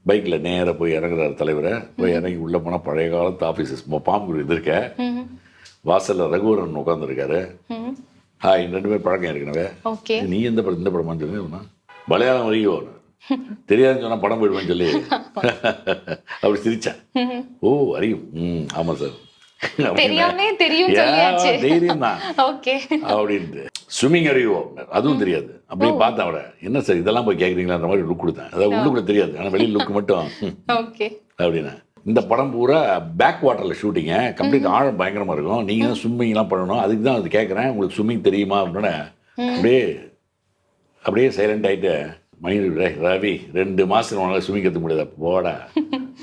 பைக்கில் நேராக போய் இறங்குறாரு தலைவரை. போய் இறங்கி உள்ளே போனால் பழைய காலத்து ஆஃபீஸஸ் பாம்பு எதிர்க்க வாசலில் ரகுவரன் உட்காந்துருக்காரு. ஹாய், ரெண்டு பேர் பழக்கம் ஏற்கனவே. நீ இந்த படமான்னு சொல்லி மலையாளம் வரைக்கும் தெரியாதுன்னு சொன்னால் படம் போயிடுவேன்னு சொல்லி அப்படி சிரிச்சேன். ஓ அறியும், ஆமாம் சார், தைரியம் தான் அப்படின்ட்டு. ஸ்விம்மிங் அறிவோம், அதுவும் தெரியாது. அப்படியே பார்த்தேன் அவரை. என்ன சார் இதெல்லாம் போய் கேட்குறீங்களான்ற மாதிரி லுக் கொடுத்தேன். அதாவது உள்ளுக்குள்ள தெரியாது, ஆனால் வெளியில் லுக் மட்டும் அப்படின்னா. இந்த படம் பூரா பேக் வாட்டரில் ஷூட்டிங்க. கம்ப்ளீட் ஆழம் பயங்கரமாக இருக்கும். நீங்கள் தான் ஸ்விம்மிங்லாம் பண்ணணும். அதுக்கு தான் அது கேட்குறேன். உங்களுக்கு ஸ்விம்மிங் தெரியுமா அப்படின்னா அப்படியே சைலண்ட் ஆகிட்டு ரவி 2 மாதம் உங்களால் ஸ்விம்மிங் கற்றுக்க முடியாதா? போடா.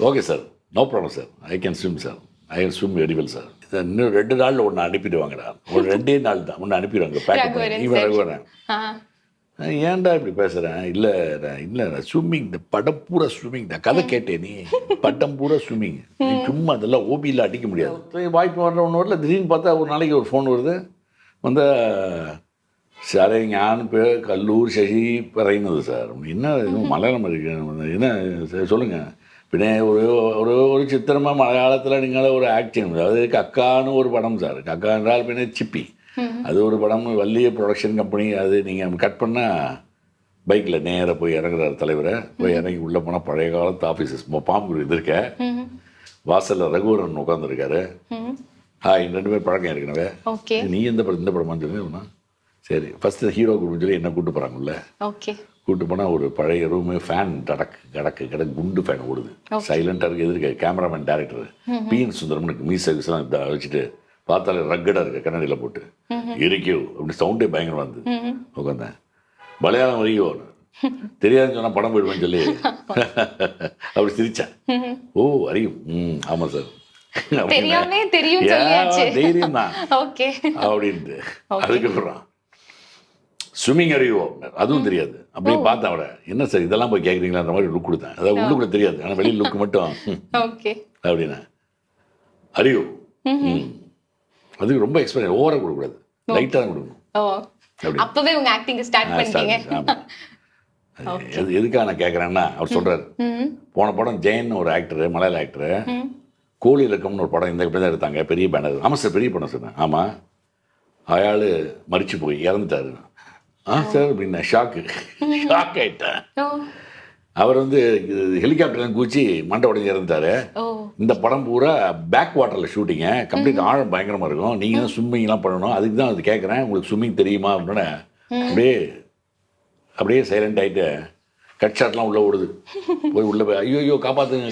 Okay sir, no problem sir, I can swim sir, I can swim very well sir. இன்னும் 2 நாளில் ஒன்று அனுப்பிடுவாங்கடா. ஒரு 2 நாள் தான் ஒன்று அனுப்பிடுவாங்க. பேக் பண்ணி இவன் ரகுவரன். ஏன்டா இப்படி பேசுகிறேன்? இல்லை ஸ்விம்மிங், இந்த படம் பூரா ஸ்விம்மிங் தான். கதை கேட்டேன், நீ பட்டம் பூரா ஸ்விம்மிங். நீ சும்மா அதெல்லாம் ஓபியில் அடிக்க முடியாது. வாய்ப்பு வர்ற ஒன்று வரல. திடீர்னு பார்த்தா ஒரு நாளைக்கு ஒரு ஃபோன் வருது. சார் ஞான் கல்லூர் சசி പറയുന്നത് சார். என்ன இதுவும் மலையாளம் இருக்கு, என்ன சொல்லுங்கள். പിന്നെ ഒരു ചിത്രமாக மலையாளத்தில் நீங்கள் ஒரு ஆக்ஷன், அதாவது கக்கான்னு ஒரு படம் சார். கக்கா என்றால் பின்ன சிப்பி, அது ஒரு படம், வள்ளிய ப்ரொடக்ஷன் கம்பெனி. அது நீங்கள் கட் பண்ணால் பைக்கில் நேராக போய் இறங்குறாரு தலைவரை. போய் இறங்கி உள்ளே போனால் பழைய காலத்து ஆஃபீஸஸ் பாம்பு எதிர்க்க வாசலில் ரகுவரன் உட்காந்துருக்காரு. ஹாய், ரெண்டு பேர் பழக்கம் ஏற்கனவே. நீ இந்த படமான்னு சொல்லி சரி, ஃபஸ்ட்டு ஹீரோ குரூப்னு சொல்லி என்ன கூப்பிட்டு போகிறாங்கல்ல. கூப்பிட்டு போனால் ஒரு பழைய ரூமு, ஃபேன் கடக்கு குண்டு ஃபேன் ஓடுது. சைலண்டாக இருக்குது. எதிர்க்க கேமராமேன் டேரக்டர் பிஎன் சுந்தரம்னு மியூசிக்ஸ்லாம் வச்சுட்டு பார்த்தாலே ரக்கடாக இருக்கு, கண்ணாடியில் போட்டு இருக்கோ அப்படி சவுண்டே பயங்கரமாக இருந்தது. உட்காந்தேன். மலையாளம் வரைக்கும் தெரியாதுன்னு சொன்னால் படம் போயிடுவேன்னு சொல்லி அப்படி சிரித்தேன். ஓ அறியும், ஆமாம் சார், தைரியம் தான் அப்படின்ட்டு. அதுக்கப்புறம் ஸ்விம்மிங் அறிவோம், அதுவும் தெரியாது. அப்படியே பார்த்தேன் அவரை. என்ன சார் இதெல்லாம் போய் கேட்குறீங்களான்ற மாதிரி லுக் கொடுத்தேன். அதாவது உள்ளுக்குள்ள தெரியாது, ஆனால் வெளியில் லுக் மட்டும் அப்படின்னா. அறிவும் அதுக்கு ரொம்ப எக்ஸ்பீரியன்ஸ். ஓவராக கொடுக்கக்கூடாது, லைட்டாக தான் கொடுக்கணும். எதுக்காக நான் கேட்குறேன்னா, அவர் சொல்கிறார், போன படம் ஜெயன் ஒரு ஆக்டரு, மலையாள ஆக்டரு, கோழி இலக்கம்னு ஒரு படம் இந்த இப்படி தான் எடுத்தாங்க, பெரிய பேனர். ஆமாம் சார், பெரிய படம் சார். ஆமாம், ஆள் மறித்து போய் இறந்துட்டாரு. சார் அப்படின்னா ஷாக் ஆகிட்டேன். அவர் ஹெலிகாப்டர்லாம் கூச்சி மண்டை உடஞ்சி இறந்துட்டாரு. இந்த படம் பூரா பேக் வாட்டரில் ஷூட்டிங்க. கம்ப்ளீட் ஆழம் பயங்கரமாக இருக்கும். நீங்கள் தான் ஸ்விம்மிங்லாம் பண்ணணும். அதுக்கு தான் அது கேட்குறேன். உங்களுக்கு ஸ்விம்மிங் தெரியுமா அப்படின்னா அப்படியே சைலண்ட் ஆகிட்டு கட் ஷாட்லாம் உள்ளே ஓடுது. போய் உள்ளே போய் ஐயோ காப்பாற்றுங்க.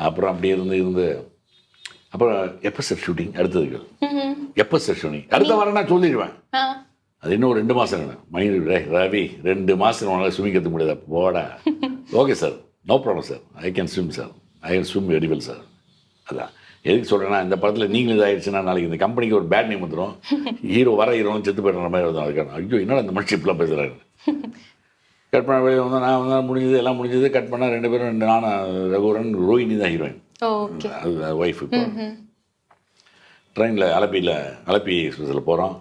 அப்புறம் அப்படியே இருந்து அப்புறம் எப்போ சார் ஷூட்டிங்? அடுத்ததுக்கு எப்போ சார் ஷூட்டிங்? அடுத்த வாரம் நான் சொல்லிடுவேன். அது இன்னும் 2 மாதம். ரவி 2 மாதம் உங்களால் ஸ்விம்மிங் கற்றுக்க முடியாதா? போடா. Okay sir, no problem sir, I can swim sir, I can swim very well sir. அதான் எதுக்கு சொல்கிறேன்னா, இந்த படத்தில் நீங்களும் இதாகிடுச்சுன்னா நாளைக்கு இந்த கம்பெனிக்கு ஒரு பேட் நேம் வந்துடும். ஹீரோன்னு செத்து போய்டுற மாதிரி வந்து அதுக்கான ஐயோ என்னடா இந்த மனுஷன் இப்பெல்லாம் பேசுகிறாரு. கட் பண்ண வெளியே வந்தால் நான் முடிஞ்சது, எல்லாம் முடிஞ்சது. கட் பண்ணால் 2 பேரும், நானும் ரகுவரன், ரோஹினி தான் ஹீரோயின், அது ஒய்ஃப். இப்போ ட்ரெயினில் அலப்பி எக்ஸ்பிரஸில் போகிறோம்.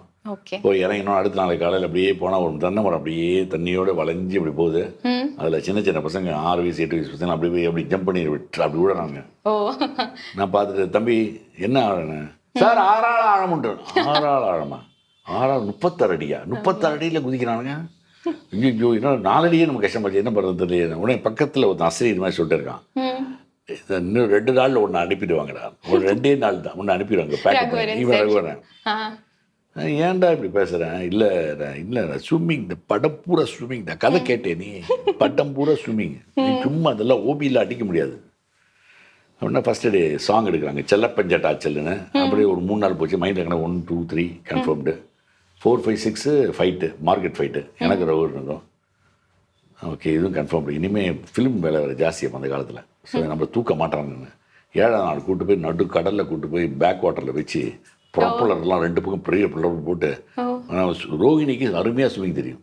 போய் இறங்கினோம். அடுத்த நாளைக்கு காலையில் அப்படியே போனால் ஒரு தென்னை மரம் அப்படியே தண்ணியோடு வளைஞ்சி அப்படி போகுது. அதில் சின்ன பசங்க 6 வயசு 8 வயசு பசங்க அப்படி போய் அப்படி ஜம்ப் பண்ணி விட்டு அப்படி விடுறாங்க. நான் பார்த்துட்டு, தம்பி என்ன ஆழம்னு? சார் 6 ஆள் ஆழமுண்டு. 6 ஆள் ஆழமா? 6 ஆள் 36 அடியா? 36 அடியில் குதிக்கிறானுங்க. ஐயோ இன்னும் 4 அடியே நம்ம கஷ்டமாச்சு, என்ன பண்ணுறது தெரியல. உடனே பக்கத்தில் ஒரு அசரி இது மாதிரி சொல்லிட்டு இருக்கான், இன்னும் 2 நாளில் ஒன்று அனுப்பிடுவாங்கடா. ஒரு 2 நாள் தான் ஒன்று அனுப்பிடுவாங்க. பேக் பண்ணி இவன் ரகுவரன். ஏன்டா இப்படி பேசுகிறேன்? இல்லை ஸ்விம்மிங், இந்த படம் பூரா ஸ்விம்மிங் தான். கதை கேட்டேன், நீ பட்டம் பூரா ஸ்விம்மிங். நீ சும்மா அதெல்லாம் ஓபியில் அடிக்க முடியாது அப்படின்னா. ஃபஸ்ட்டு டே சாங் எடுக்கிறாங்க, செல்லப்பஞ்சாட்டாச்சல்லுன்னு. அப்படியே ஒரு 3 நாள் போச்சு. மைண்டில் இருக்கணும் 1 2 3 கன்ஃபார்ம்டு. 4 5 6 ஃபைட்டு, மார்க்கெட் ஃபைட்டு எனக்கு ரகுவரன் இருக்கும். ஓகே, இதுவும் கன்ஃபார்ம். இனிமேல் ஃபிலிம் வேலை வேறு ஜாஸ்தியாக அந்த காலத்தில். ஸோ நம்ம தூக்க மாட்டாங்கன்னு 7ஆம் நாள் கூப்பிட்டு போய் நடு கடலில் கூப்பிட்டு போய் பேக் வாட்டரில் வச்சு ப்ராப்பலர்லாம் 2 பக்கம் பெரிய பிள்ளர் போட்டு. ரோஹிணிக்கு அருமையாக ஸ்விமிங் தெரியும்.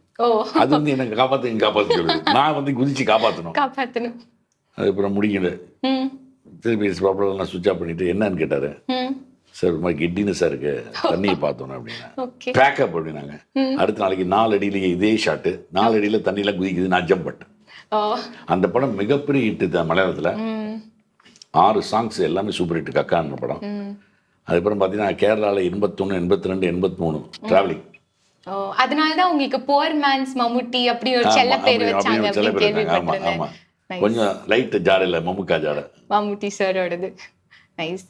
அது எனக்கு காப்பாற்ற சொல்லுது. நான் குதிச்சு காப்பாற்றணும். அதுக்கப்புறம் முடிக்கல. திருப்பி ப்ராப்பலர்லாம் சுவிட்ச் ஆஃப் பண்ணிவிட்டு என்னன்னு கேட்டார். சார் ஒரு மாதிரி கெட்டினஸாக இருக்கு, தண்ணியை பார்த்தோன்னு அப்படின்னா. பேக்கப் அப்படின்னாங்க. அடுத்த நாளைக்கு 4 அடியிலேயே இதே ஷாட்டு, 4 அடியில் தண்ணியெலாம் குதிக்குது. நான் ஜம்ப் பண்ணிட்டேன். அந்த படம் மிகப்பெரிய ஹிட்டு தான் மலையாளத்தில். 6 சாங்ஸ் எல்லாமே சூப்பர் ஹிட் கக்கான்ற படம். அதுக்கப்புறம் பார்த்தீங்கன்னா கேரளாவில் 81, 82, 83 டிராவலிங். அதனாலதான் உங்களுக்கு போர் மேன்ஸ் மம்முட்டி அப்படி ஒரு செல்ல பேர் வச்சாங்க அப்படின்னு கேள்விப்பட்டிருந்தேன். கொஞ்சம் லைட் ஜாட இல்லை, மம்முக்கா ஜாட மம்முட்டி சாரோடது. நைஸ்.